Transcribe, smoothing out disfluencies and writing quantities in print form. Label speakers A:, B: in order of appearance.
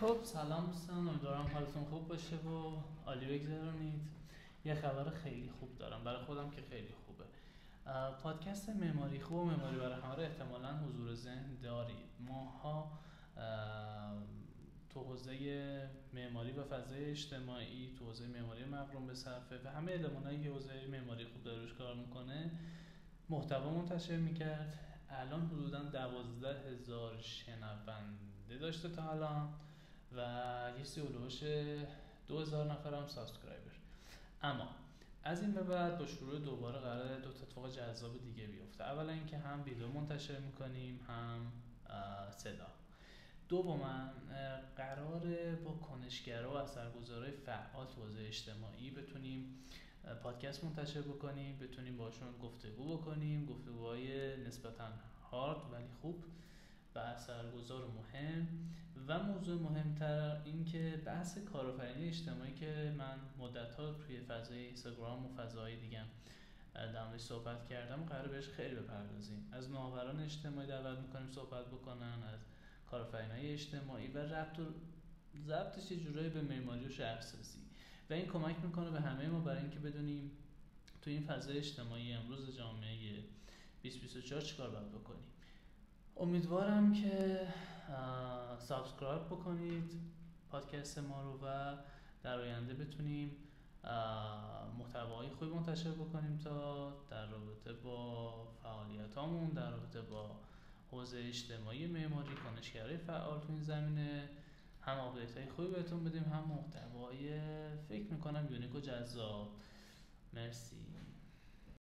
A: خب سلام دوستان، امیدوارم حالتون خوب باشه و عالی بگذرونید. یه خبر خیلی خوب دارم برای خودم که خیلی خوبه. پادکست معماری خوب و معماری برای همه رو احتمالاً حضور ذهن دارید. ماها تو حوزه معماری و فضای اجتماعی، تو حوزه معماری مقرون به صرفه و همه المانایی که حوزه معماری خوب داره روش کار میکنه محتوا منتشر میکرد. الان حدوداً 12,000 شنونده داشته تا الان و یه سیولوش 2,000 نفر هم سابسکرایبر. اما از این به بعد با شروع دوباره قراره دو تا اتفاق جذاب دیگه بیفته. اولا اینکه هم ویدیو منتشر میکنیم هم صدا. دوما قراره با کنشگرا و اثرگذارای فعال تو حوزه اجتماعی بتونیم پادکست منتشر بکنیم، بتونیم باشون گفتگو بکنیم، گفتگوهای نسبتاً هارد ولی خوب و اثرگذار و مهم. و موضوع مهمتر این که بحث کارآفرینی اجتماعی که من مدت‌ها توی فضای اینستاگرام و فضاهای دیگه در موردش صحبت کردم قراره بهش خیلی بپردازیم. از نوآوران اجتماعی دعوت می‌کنیم صحبت بکنن، از کارآفرینای اجتماعی و ضبطش یه جورایی به معماری و شهرسازی و این کمک میکنه به همه ما برای اینکه بدونیم تو این فضای اجتماعی امروز جامعه 2024 چیکار باید بکنیم. امیدوارم که سابسکرایب بکنید پادکست ما رو و در آینده بتونیم محتوای خوبی منتشر بکنیم تا در رابطه با فعالیتامون، در رابطه با حوزه اجتماعی معماری، کنشگرای فعال تو این زمینه هم آپدیت‌های خوبی بهتون بدیم، هم محتوای فکر میکنم یونیک و جذاب. مرسی.